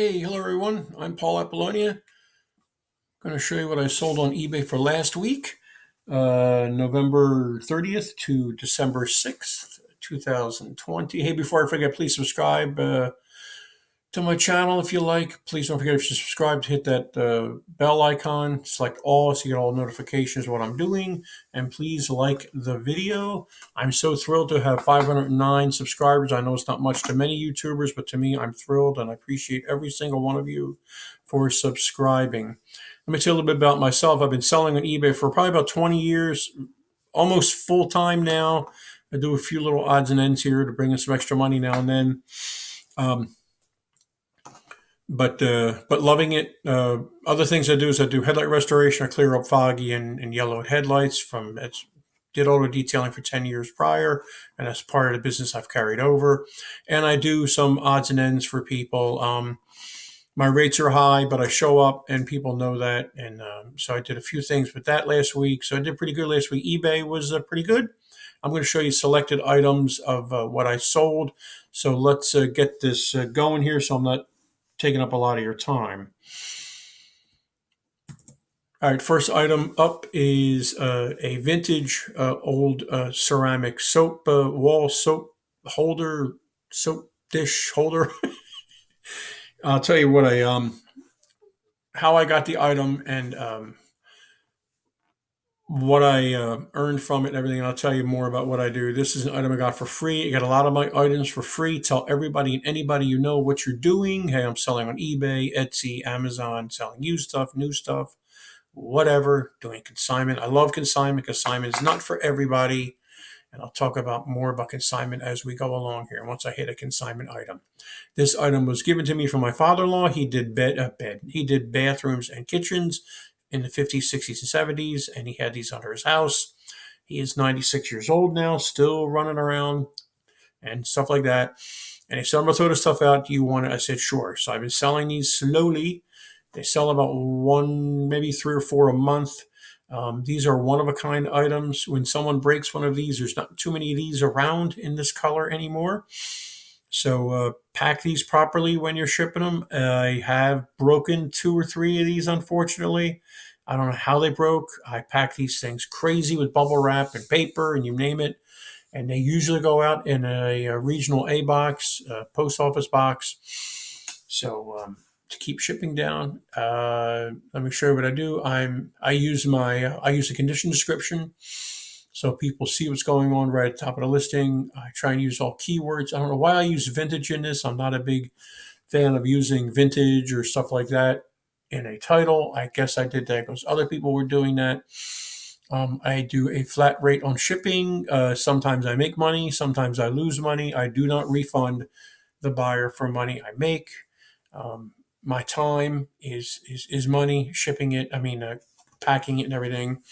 Hey, hello everyone. I'm Paul Apollonia. Going to show you what I sold on eBay for last week, November 30th to December 6th, 2020. Hey, before I forget, please subscribe to my channel if you like. Please don't forget, if you subscribe, to hit that bell icon, select all so you get all notifications of what I'm doing. And please like the video. I'm so thrilled to have 509 subscribers. I know it's not much to many YouTubers, but to me, I'm thrilled, and I appreciate every single one of you for subscribing. Let me tell you a little bit about myself. I've been selling on eBay for probably about 20 years, almost full time now. I do a few little odds and ends here to bring in some extra money now and then. Um, but loving it. Other things I do is I do headlight restoration. I clear up foggy and yellowed headlights from it's did auto detailing for 10 years prior, and that's part of the business I've carried over. And I do some odds and ends for people. My rates are high, but I show up and people know that. And so I did a few things with that last week. So I did pretty good last week. eBay was pretty good. I'm going to show you selected items of what I sold. So let's get this going here so I'm not taking up a lot of your time. All right, first item up is a vintage old ceramic soap wall soap holder, soap dish holder. I'll tell you what I how I got the item and what I earned from it and everything. And I'll tell you more about what I do. This is an item I got for free. I got a lot of my items for free. Tell everybody and anybody you know what you're doing. Hey, I'm selling on eBay, Etsy, Amazon, selling used stuff, new stuff, whatever, doing consignment. I love consignment. Consignment is not for everybody. And I'll talk about more about consignment as we go along here once I hit a consignment item. This item was given to me from my father-in-law. He did he did bathrooms and kitchens in the 50s, 60s, and 70s, and he had these under his house. He is 96 years old now, still running around and stuff like that. And he said, I'm going to throw this stuff out. Do you want it? I said, sure. So I've been selling these slowly. They sell about one, maybe three or four a month. These are one-of-a-kind items. When someone breaks one of these, there's not too many of these around in this color anymore. So pack these properly when you're shipping them. I have broken two or three of these, unfortunately. I don't know how they broke. I pack these things crazy with bubble wrap and paper and you name it. And they usually go out in a regional A box, post office box. So to keep shipping down, let me show you what I do. I use a condition description so people see what's going on right at the top of the listing. I try and use all keywords. I don't know why I use vintage in this. I'm not a big fan of using vintage or stuff like that in a title. I guess I did that because other people were doing that. I do a flat rate on shipping. Sometimes I make money. Sometimes I lose money. I do not refund the buyer for money I make. My time is money. Shipping it, packing it and everything.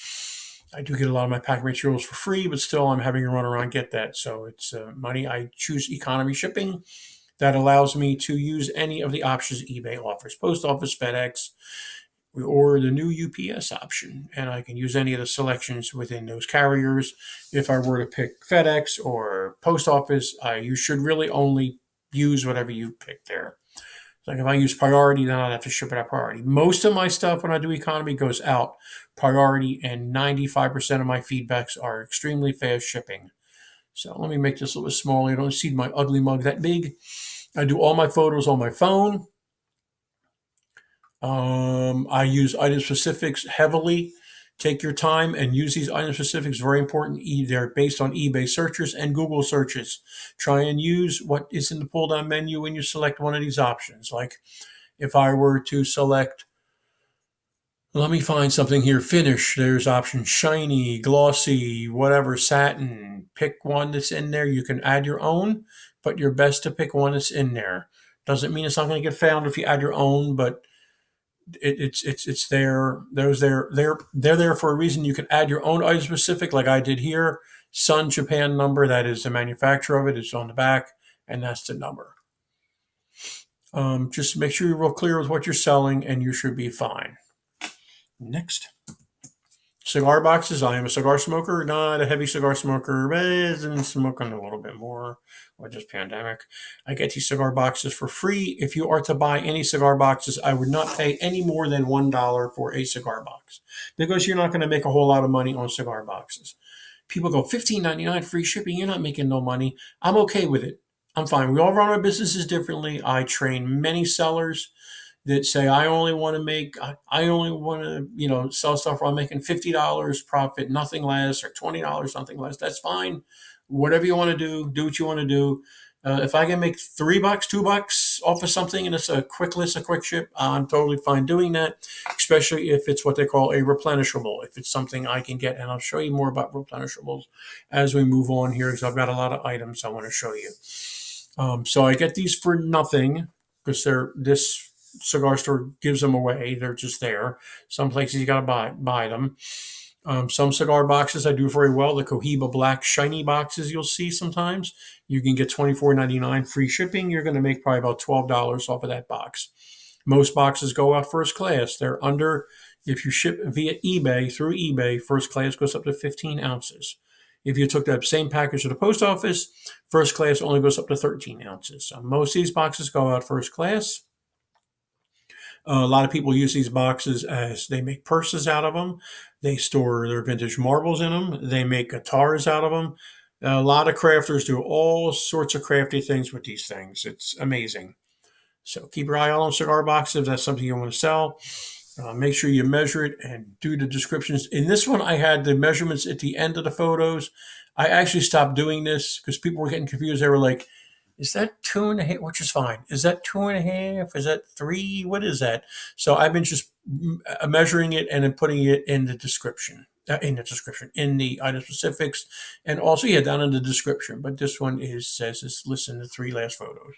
I do get a lot of my packing materials for free, but still I'm having to run around and get that. So it's money. I choose economy shipping. That allows me to use any of the options eBay offers, post office, FedEx, or the new UPS option. And I can use any of the selections within those carriers. If I were to pick FedEx or post office, you should really only use whatever you pick there. Like if I use priority, then I'd have to ship it at priority. Most of my stuff when I do economy goes out priority, and 95% of my feedbacks are extremely fast shipping. So let me make this a little bit smaller. You don't see my ugly mug that big. I do all my photos on my phone. I use item specifics heavily. Take your time and use these item specifics. Very important. They're based on eBay searches and Google searches. Try and use what is in the pull down menu when you select one of these options. Like if I were to select, let me find something here, finish, there's option shiny, glossy, whatever, satin. Pick one that's in there. You can add your own, but you're best to pick one that's in there. Doesn't mean it's not going to get found if you add your own, but it's there. They're there for a reason. You can add your own item specific, like I did here. Sun Japan number, that is the manufacturer of it. It's on the back, and that's the number. Just make sure you're real clear with what you're selling, and you should be fine. Next. Cigar boxes. I am a cigar smoker, not a heavy cigar smoker, but smoking a little bit more, or just pandemic. I get these cigar boxes for free. If you are to buy any cigar boxes, I would not pay any more than $1 for a cigar box because you're not going to make a whole lot of money on cigar boxes. People go $15.99 free shipping. You're not making no money. I'm okay with it. I'm fine. We all run our businesses differently. I train many sellers that say I only want to make, I only want to, sell stuff where I'm making $50 profit, nothing less, or $20, something less. That's fine. Whatever you want to do what you want to do. If I can make $3, $2 off of something and it's a quick list, a quick ship, I'm totally fine doing that, especially if it's what they call a replenishable. If it's something I can get, and I'll show you more about replenishables as we move on here, because I've got a lot of items I want to show you. So I get these for nothing because this cigar store gives them away. They're just there. Some places you got to buy them. Some cigar boxes I do very well. The Cohiba Black Shiny boxes you'll see sometimes. You can get $24.99 free shipping. You're going to make probably about $12 off of that box. Most boxes go out first class. They're under, if you ship via eBay, through eBay, first class goes up to 15 ounces. If you took that same package to the post office, first class only goes up to 13 ounces. So most of these boxes go out first class. A lot of people use these boxes as they make purses out of them. They store their vintage marbles in them. They make guitars out of them. A lot of crafters do all sorts of crafty things with these things. It's amazing. So keep your eye out on cigar boxes if that's something you want to sell. Make sure you measure it and do the descriptions. In this one, I had the measurements at the end of the photos. I actually stopped doing this because people were getting confused. They were like, is that 2.5? Which is fine. Is that 2.5? Is that 3? What is that? So I've been just measuring it and then putting it in the description, in the item specifics, and also down in the description. But this one says it's listed the 3 last photos.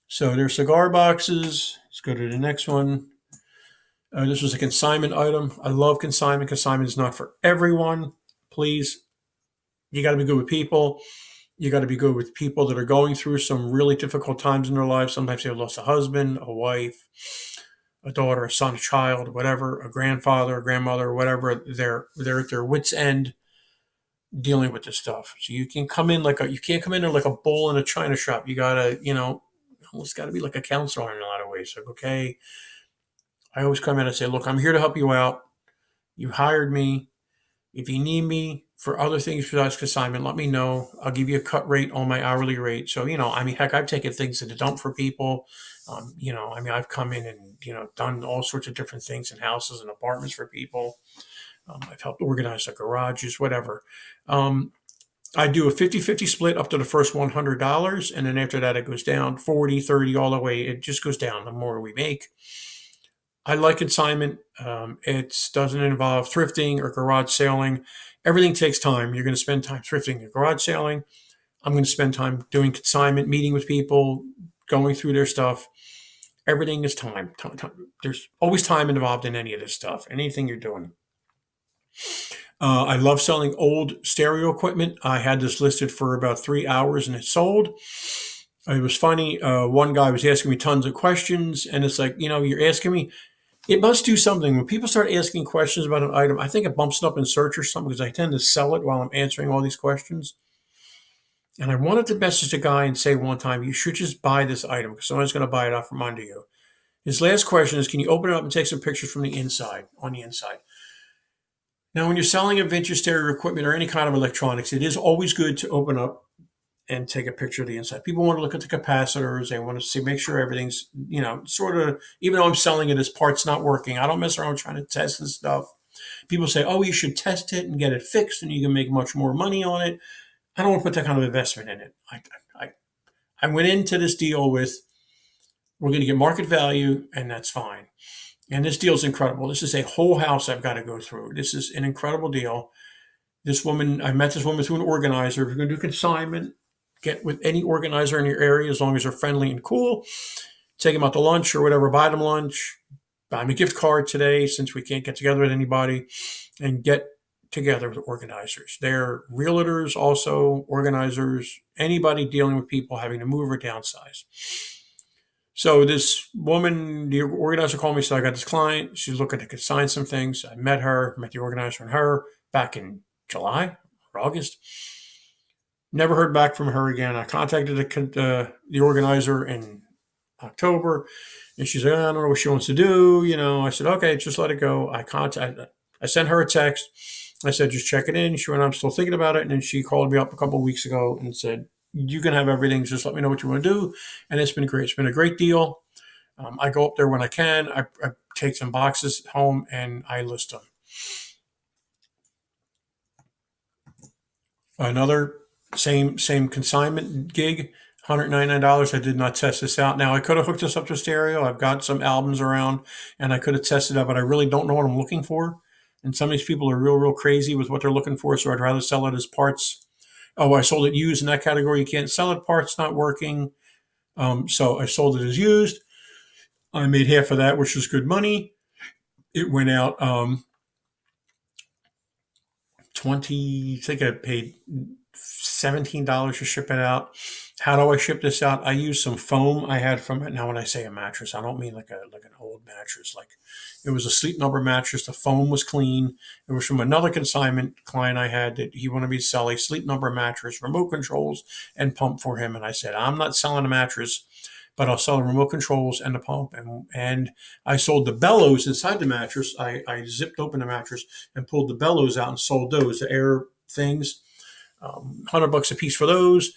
So there's cigar boxes. Let's go to the next one. This was a consignment item. I love consignment. Consignment is not for everyone. Please, you got to be good with people. You got to be good with people that are going through some really difficult times in their lives. Sometimes they've lost a husband, a wife, a daughter, a son, a child, whatever, a grandfather, a grandmother, whatever. They're at their wits' end dealing with this stuff. So you can come in you can't come in there like a bull in a china shop. You gotta, almost got to be like a counselor in a lot of ways. Like, okay, I always come in and say, look, I'm here to help you out. You hired me. If you need me for other things besides consignment, let me know. I'll give you a cut rate on my hourly rate. So, heck, I've taken things to the dump for people. I've come in and, done all sorts of different things in houses and apartments for people. I've helped organize the garages, whatever. I do a 50-50 split up to the first $100. And then after that, it goes down 40, 30, all the way. It just goes down the more we make. I like consignment. It doesn't involve thrifting or garage selling. Everything takes time. You're going to spend time thrifting and garage selling. I'm going to spend time doing consignment, meeting with people, going through their stuff. Everything is time. There's always time involved in any of this stuff, anything you're doing. I love selling old stereo equipment. I had this listed for about 3 hours and it sold. It was funny. One guy was asking me tons of questions, and it's like, you're asking me. It must do something. When people start asking questions about an item, I think it bumps it up in search or something because I tend to sell it while I'm answering all these questions. And I wanted to message the guy and say one time, you should just buy this item because someone's going to buy it out from under you. His last question is, can you open it up and take some pictures from the inside, on the inside? Now, when you're selling a vintage stereo equipment or any kind of electronics, it is always good to open up and take a picture of the inside. People want to look at the capacitors. They want to see, make sure everything's, sort of, even though I'm selling it as parts not working, I don't mess around trying to test this stuff. People say, oh, you should test it and get it fixed and you can make much more money on it. I don't want to put that kind of investment in it. I went into this deal with, we're going to get market value and that's fine. And this deal is incredible. This is a whole house I've got to go through. This is an incredible deal. I met this woman through an organizer. If you're going to do consignment, get with any organizer in your area as long as they're friendly and cool. Take them out to lunch or whatever. Buy them lunch. Buy them a gift card today since we can't get together with anybody. And get together with organizers. They're realtors, also organizers, anybody dealing with people having to move or downsize. So this woman, the organizer called me, so I got this client. She's looking to consign some things. I met the organizer and her back in July or August. Never heard back from her again. I contacted the organizer in October, and she's like, I don't know what she wants to do. I said, okay, just let it go. I sent her a text. I said, just check it in. She went, I'm still thinking about it. And then she called me up a couple of weeks ago and said, you can have everything. Just let me know what you want to do. And it's been great. It's been a great deal. I go up there when I can. I take some boxes home and I list them. Another same consignment gig, $199. I did not test this out. Now I could have hooked this up to stereo. I've got some albums around, and I could have tested it out, but I really don't know what I'm looking for. And some of these people are real crazy with what they're looking for, so I'd rather sell it as parts. Oh, I sold it used in that category. You can't sell it. Parts not working. So I sold it as used. I made half of that, which was good money. It went out 20. I think I paid $17 to ship it out. How do I ship this out? I use some foam I had from it. Now, when I say a mattress, I don't mean like an old mattress. Like, it was a Sleep Number mattress. The foam was clean. It was from another consignment client I had that he wanted me to sell a Sleep Number mattress, remote controls, and pump for him. And I said, I'm not selling a mattress, but I'll sell the remote controls and the pump. And I sold the bellows inside the mattress. I zipped open the mattress and pulled the bellows out and sold those, the air things. $100 a piece for those,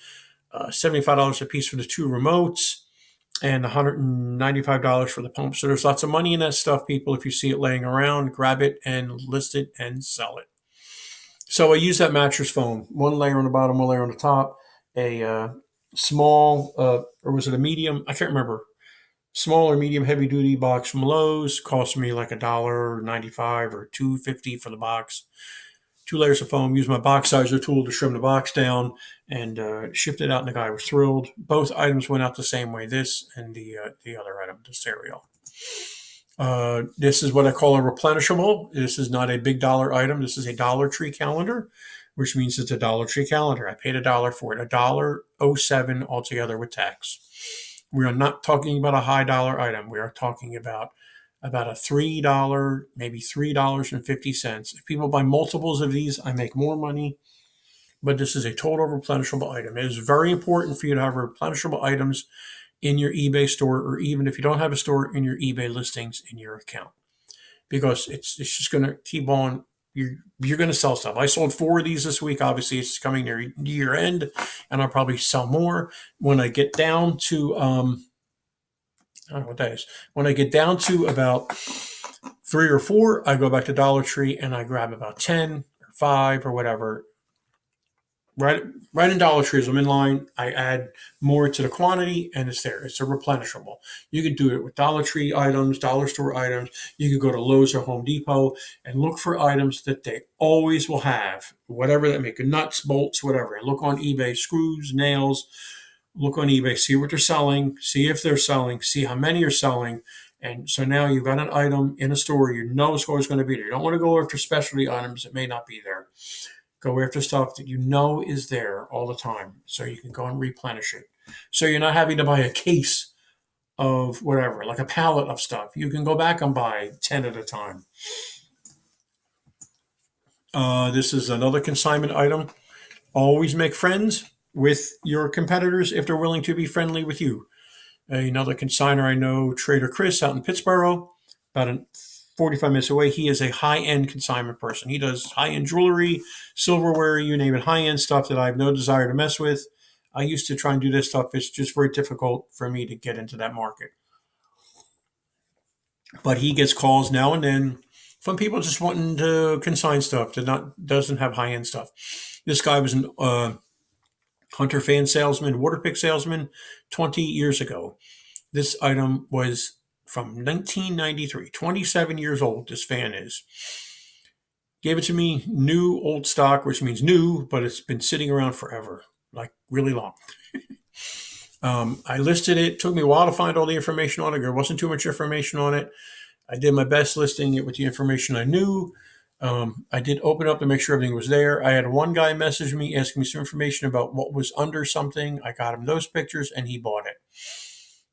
$75 a piece for the two remotes, and $195 for the pump. So there's lots of money in that stuff, people. If you see it laying around, grab it and list it and sell it. So I use that mattress foam, one layer on the bottom, one layer on the top, a small, or was it a medium? I can't remember. Small or medium heavy duty box from Lowe's cost me like $1.95 or $2.50 for the box. 2 layers of foam, used my box sizer tool to trim the box down, and shipped it out, and the guy was thrilled. Both items went out the same way, this and the other item, the stereo. This is what I call a replenishable. This is not a big dollar item. This is a Dollar Tree calendar, which means it's a Dollar Tree calendar. I paid $1 for it, $1.07 altogether with tax. We are not talking about a high dollar item. We are talking about a $3, maybe $3.50. If people buy multiples of these, I make more money. But this is a total replenishable item. It is very important for you to have replenishable items in your eBay store, or even if you don't have a store, in your eBay listings in your account, because it's just going to keep on. You're going to sell stuff. I sold 4 of these this week. Obviously, it's coming near year end, and I'll probably sell more when I get down to I don't know what that is. When I get down to about 3 or 4, I go back to Dollar Tree and I grab about 10 or 5 or whatever. Right in Dollar Tree, as I'm in line, I add more to the quantity, and it's there. It's a replenishable. You could do it with Dollar Tree items, dollar store items. You could go to Lowe's or Home Depot and look for items that they always will have, whatever that make, nuts, bolts, whatever. And look on eBay, screws, nails. Look on eBay, see what they're selling, see if they're selling, see how many are selling. And so now you've got an item in a store, you know it's always going to be there. You don't want to go after specialty items that may not be there. Go after stuff that you know is there all the time, so you can go and replenish it. So you're not having to buy a case of whatever, like a pallet of stuff. You can go back and buy 10 at a time. This is another consignment item. Always make friends with your competitors if they're willing to be friendly with you. Another consigner I know, Trader Chris out in Pittsburgh, about 45 minutes away. He is a high-end consignment person. He does high-end jewelry, silverware, you name it, high-end stuff that I have no desire to mess with. I used to try and do this stuff. It's just very difficult for me to get into that market. But he gets calls now and then from people just wanting to consign stuff that doesn't have high-end stuff. This guy was an Hunter fan salesman, water pick salesman 20 years ago. This item was from 1993, 27 years old, this fan is. Gave it to me, new old stock, which means new, but it's been sitting around forever, like really long. I listed it. Took me a while to find all the information on it. There wasn't too much information on it. I did my best listing it with the information I knew. I did open up to make sure everything was there. I had one guy message me asking me some information about what was under something. I got him those pictures and he bought it.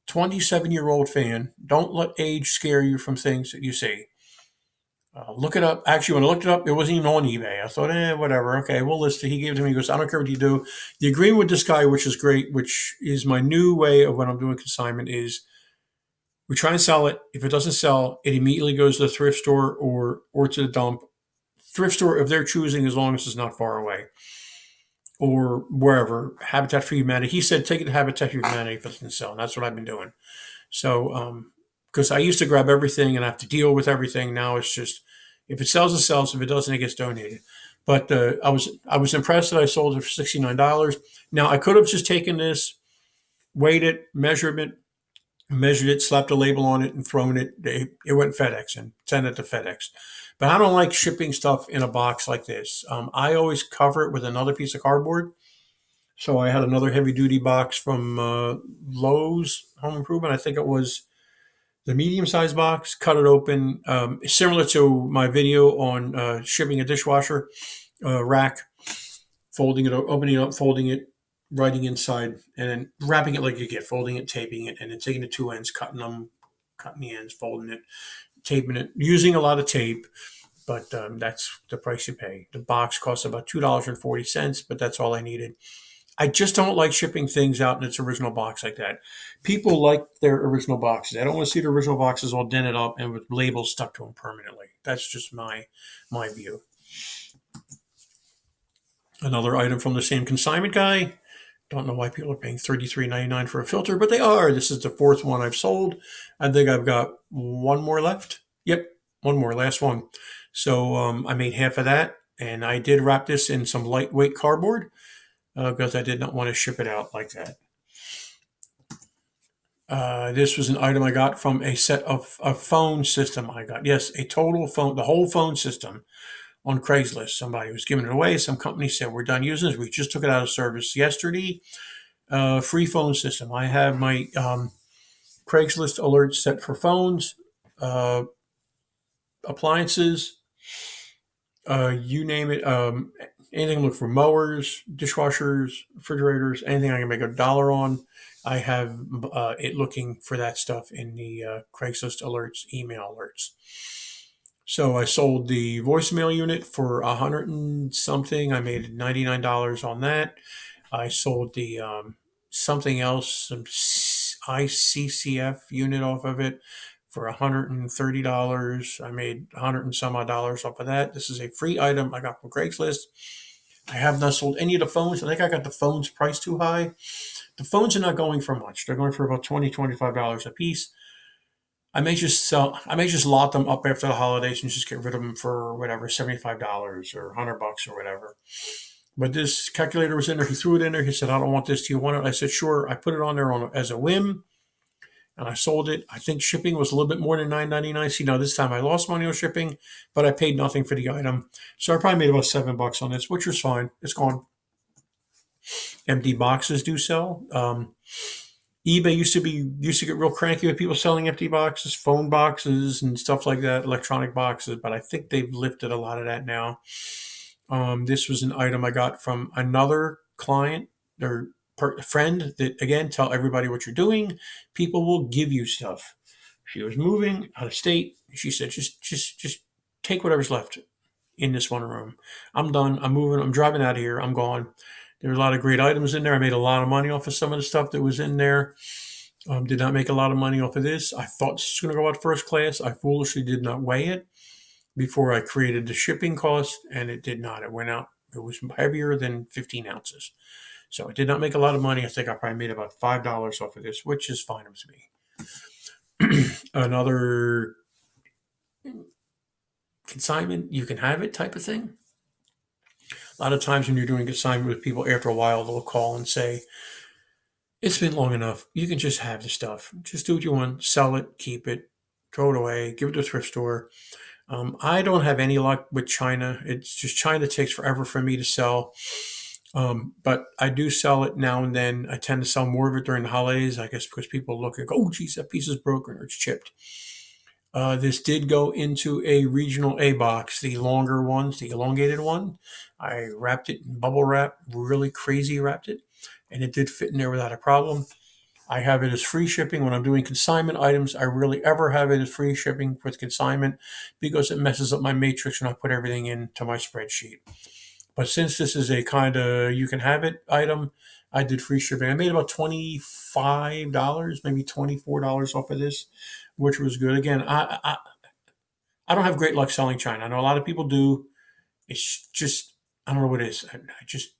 27-year-old fan. Don't let age scare you from things that you see. Look it up. Actually, when I looked it up, it wasn't even on eBay. I thought, whatever. Okay, we'll list it. He gave it to me. He goes, I don't care what you do. The agreement with this guy, which is great, which is my new way of when I'm doing consignment, is we try and sell it. If it doesn't sell, it immediately goes to the thrift store or to the dump. Thrift store, if they're choosing, as long as it's not far away. Or wherever, Habitat for Humanity. He said, take it to Habitat for Humanity if it doesn't sell. And that's what I've been doing. So, because I used to grab everything and I have to deal with everything. Now it's just, if it sells, it sells. If it doesn't, it gets donated. But I was impressed that I sold it for $69. Now I could have just taken this, weighed it, measured it, slapped a label on it, and thrown it. It went FedEx and sent it to FedEx. But I don't like shipping stuff in a box like this. I always cover it with another piece of cardboard. So I had another heavy duty box from Lowe's Home Improvement. I think it was the medium sized box, cut it open, similar to my video on shipping a dishwasher rack, folding it, opening it up, folding it, writing inside, and then wrapping it like you get, folding it, taping it, and then taking the two ends, cutting the ends, folding it, taping it, using a lot of tape. But that's the price you pay. The box costs about $2.40, but that's all I needed. I just don't like shipping things out in its original box like that. People like their original boxes. I don't want to see the original boxes all dented up and with labels stuck to them permanently. That's just my view. Another item from the same consignment guy. Don't know why people are paying $33.99 for a filter, but they are. This is the fourth one I've sold. I think I've got one more left. Yep, one more, last one. So I made half of that, and I did wrap this in some lightweight cardboard because I did not want to ship it out like that. This was an item I got from a set of a phone system I got. Yes, a total phone, the whole phone system on Craigslist. Somebody was giving it away. Some company said, we're done using this. We just took it out of service yesterday. Free phone system. I have my Craigslist alerts set for phones, appliances, you name it. Anything I look for, mowers, dishwashers, refrigerators, anything I can make $1 on. I have it looking for that stuff in the Craigslist alerts, email alerts. So I sold the voicemail unit for $100 and something. I made $99 on that. I sold the something else, some ICCF unit off of it for $130. I made $100 and some odd dollars off of that. This is a free item I got from Craigslist. I have not sold any of the phones. I think I got the phones priced too high. The phones are not going for much. They're going for about $20, $25 a piece. I may just lot them up after the holidays and just get rid of them for whatever, $75 or $100 or whatever. But this calculator was in there. He threw it in there. He said, I don't want this. Do you want it? I said, sure. I put it on there as a whim, and I sold it. I think shipping was a little bit more than $9.99. See, now this time I lost money on shipping, but I paid nothing for the item. So I probably made about $7 on this, which was fine. It's gone. Empty boxes do sell. eBay used to get real cranky with people selling empty boxes, phone boxes and stuff like that, electronic boxes, but I think they've lifted a lot of that now. This was an item I got from another client or friend that, again, tell everybody what you're doing. People will give you stuff. She was moving out of state. She said, just take whatever's left in this one room. I'm done. I'm moving. I'm driving out of here. I'm gone. There were a lot of great items in there. I made a lot of money off of some of the stuff that was in there. Did not make a lot of money off of this. I thought this was going to go out first class. I foolishly did not weigh it before I created the shipping cost, and it did not. It went out. It was heavier than 15 ounces. So I did not make a lot of money. I think I probably made about $5 off of this, which is fine with me. Another consignment, you can have it type of thing. A lot of times when you're doing consignment with people, after a while, they'll call and say, it's been long enough. You can just have the stuff. Just do what you want. Sell it, keep it, throw it away, give it to a thrift store. I don't have any luck with China. It's just China takes forever for me to sell. But I do sell it now and then. I tend to sell more of it during the holidays, I guess, because people look and go, oh, geez, that piece is broken or it's chipped. This did go into a regional A box, the longer ones, the elongated one. I wrapped it in bubble wrap, really crazy wrapped it, and it did fit in there without a problem. I have it as free shipping. When I'm doing consignment items, I rarely ever have it as free shipping with consignment because it messes up my matrix when I put everything into my spreadsheet. But since this is a kind of you can have it item, I did free shipping. I made about $25, maybe $24 off of this, which was good. Again, I don't have great luck selling China. I know a lot of people do. It's just I don't know what it is. I just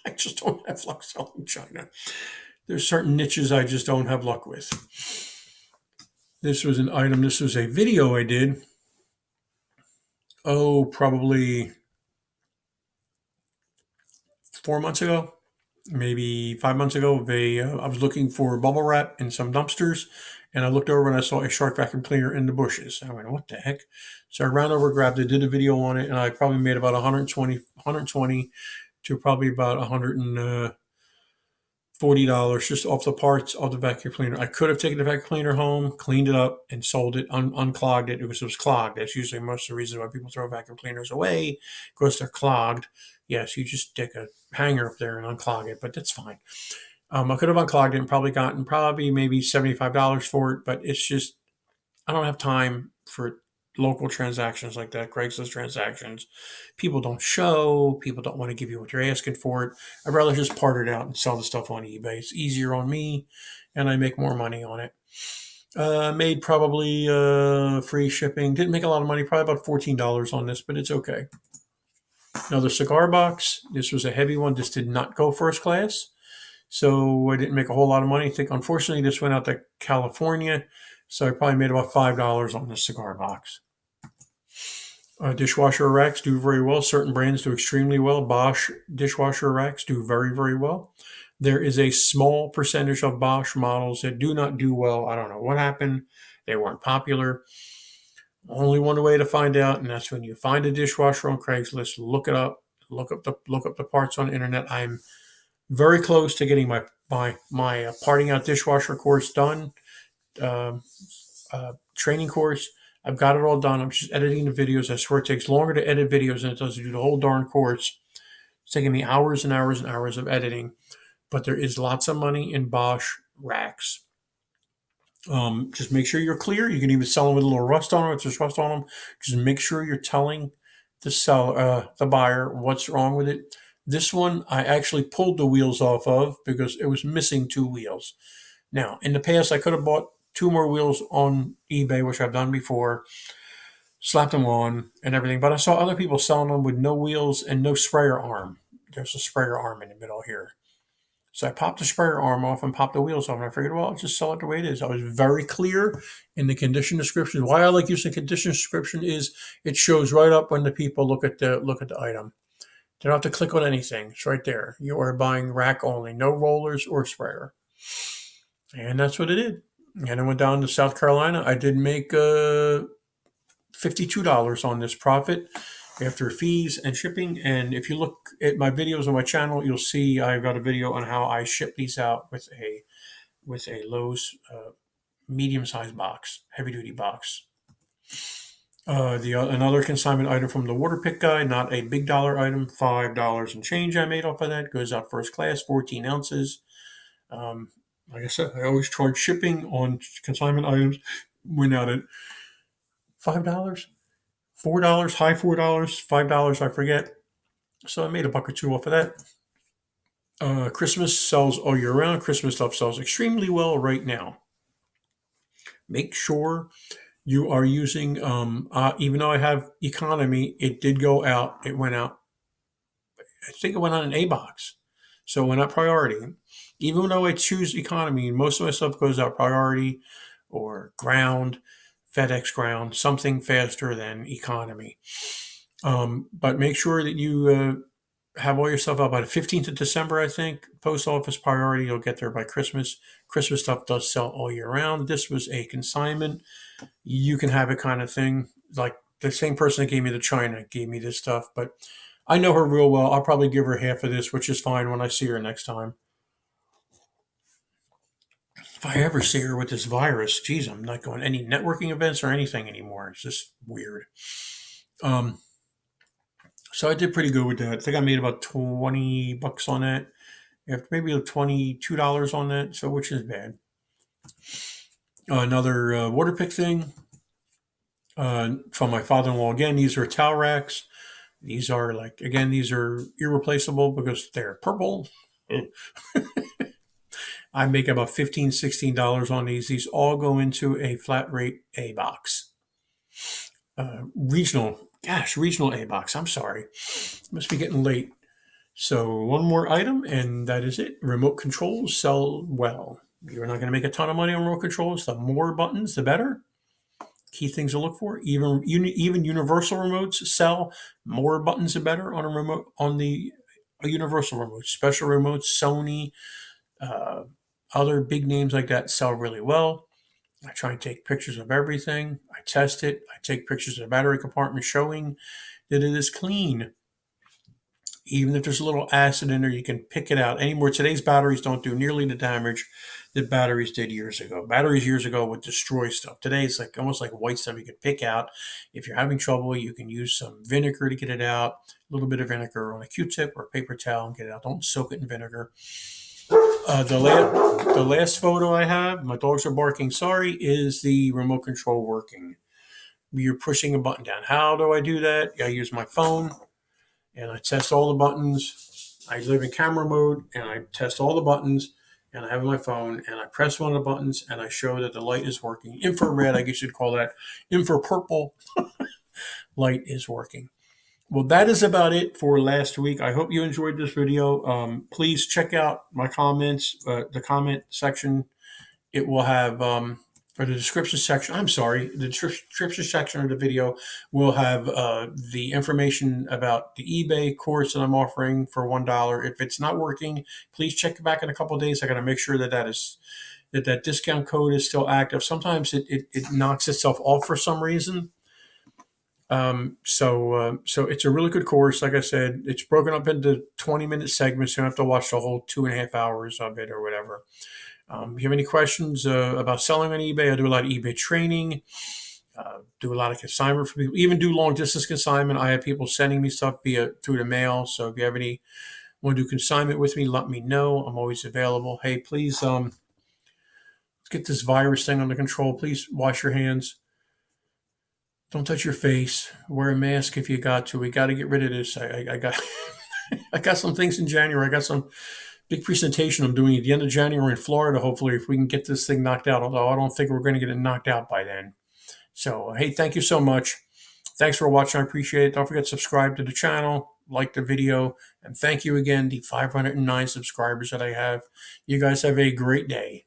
I just don't have luck selling China. There's certain niches I just don't have luck with. This was an item. This was a video I did. Oh, probably 4 months ago, maybe 5 months ago. I was looking for bubble wrap in some dumpsters, and I looked over and I saw a shark vacuum cleaner in the bushes. I went, "What the heck?" So I ran over, grabbed it, did a video on it, and I probably made about 120 to probably about $140 just off the parts of the vacuum cleaner. I could have taken the vacuum cleaner home, cleaned it up, and sold it, unclogged it because it was clogged. That's usually most of the reason why people throw vacuum cleaners away, because they're clogged. Yes, you just stick a hanger up there and unclog it, but that's fine. I could have unclogged it and probably gotten maybe $75 for it, but it's just I don't have time for local transactions like that, Craigslist transactions. People don't show, people don't want to give you what you're asking for it. I'd rather just part it out and sell the stuff on eBay. It's easier on me and I make more money on it. Made probably free shipping. Didn't make a lot of money, probably about $14 on this, but it's okay. Now the cigar box, this was a heavy one. This did not go first class. So I didn't make a whole lot of money. I think, unfortunately, this went out to California. So I probably made about $5 on this cigar box. Dishwasher racks do very well. Certain brands do extremely well. Bosch dishwasher racks do very, very well. There is a small percentage of Bosch models that do not do well. I don't know what happened. They weren't popular. Only one way to find out, and that's when you find a dishwasher on Craigslist. Look it up. Look up the parts on the internet. I'm very close to getting my parting out dishwasher course done, training course. I've got it all done. I'm just editing the videos. I swear it takes longer to edit videos than it does to do the whole darn course. It's taking me hours and hours and hours of editing, but there is lots of money in Bosch racks. Just make sure you're clear. You can even sell them with a little rust on them. If there's rust on them, just make sure you're telling the buyer what's wrong with it. This one I actually pulled the wheels off of because it was missing 2 wheels. Now, in the past, I could have bought 2 more wheels on eBay, which I've done before, slapped them on and everything. But I saw other people selling them with no wheels and no sprayer arm. There's a sprayer arm in the middle here. So I popped the sprayer arm off and popped the wheels off, and I figured, well, I'll just sell it the way it is. I was very clear in the condition description. Why I like using condition description is it shows right up when the people look at the item. They don't have to click on anything. It's right there. You are buying rack only, no rollers or sprayer. And that's what it did. And I went down to South Carolina. I did make $52 on this profit after fees and shipping. And if you look at my videos on my channel, you'll see I've got a video on how I ship these out with a Lowe's medium-sized box, heavy-duty box. Another consignment item from the water pick guy, not a big dollar item, $5 and change I made off of that. Goes out first class, 14 ounces. Like I said, I always charge shipping on consignment items. Went out at $5, $4, high $4, $5, I forget. So I made $1 or $2 off of that. Christmas sells all year round. Christmas stuff sells extremely well right now. Make sure you are using, even though I have economy, it did go out. It went out. I think it went on an A box. So it went out priority. Even though I choose economy, most of my stuff goes out priority or ground, FedEx ground, something faster than economy. But make sure that you have all your stuff out by the 15th of December, I think. Post office priority, you'll get there by Christmas. Christmas stuff does sell all year round. This was a consignment. You can have it kind of thing. Like the same person that gave me the China gave me this stuff, but I know her real well. I'll probably give her half of this, which is fine when I see her next time. If I ever see her with this virus, geez, I'm not going to any networking events or anything anymore. It's just weird. So I did pretty good with that. I think I made about $20 on that. You have maybe $22 on that, so which is bad. Another water pick thing from my father-in-law. Again, these are towel racks. These are these are irreplaceable because they're purple. I make about $15, $16 on these. These all go into a flat rate A box. Regional A box. I'm sorry. Must be getting late. So one more item, and that is it. Remote controls sell well. You're not going to make a ton of money on remote controls. The more buttons, the better. Key things to look for. Even universal remotes sell. More buttons, the better on a remote, on the universal remote. Special remotes, Sony, other big names like that sell really well. I try and take pictures of everything. I test it. I take pictures of the battery compartment showing that it is clean. Even if there's a little acid in there, you can pick it out. Anymore, today's batteries don't do nearly the damage that batteries did years ago. Batteries years ago would destroy stuff. Today, it's like almost like white stuff you can pick out. If you're having trouble, you can use some vinegar to get it out. A little bit of vinegar on a Q-tip or a paper towel and get it out. Don't soak it in vinegar. The last photo I have, my dogs are barking, sorry, is the remote control working. You're pushing a button down. How do I do that? I use my phone. And I test all the buttons. I live in camera mode, and I test all the buttons, and I have my phone, and I press one of the buttons, and I show that the light is working. Infrared, I guess you'd call that. Infra-purple light is working. Well, that is about it for last week. I hope you enjoyed this video. Please check out my comments, the comment section. It will have... or the description section, the description section of the video will have the information about the eBay course that I'm offering for $1. If it's not working, please check back in a couple of days. I got to make sure that discount code is still active. Sometimes it knocks itself off for some reason. So it's a really good course. Like I said, it's broken up into 20-minute segments. So you don't have to watch the whole 2.5 hours of it or whatever. If you have any questions about selling on eBay, I do a lot of eBay training, do a lot of consignment for people, even do long distance consignment. I have people sending me stuff through the mail. So if you want to do consignment with me, let me know. I'm always available. Hey, please let's get this virus thing under control. Please wash your hands. Don't touch your face. Wear a mask if you got to. We got to get rid of this. I got I got some things in January. I got some big presentation I'm doing at the end of January in Florida, hopefully, if we can get this thing knocked out, although I don't think we're going to get it knocked out by then. So, hey, thank you so much. Thanks for watching. I appreciate it. Don't forget to subscribe to the channel, like the video, and thank you again, the 509 subscribers that I have. You guys have a great day.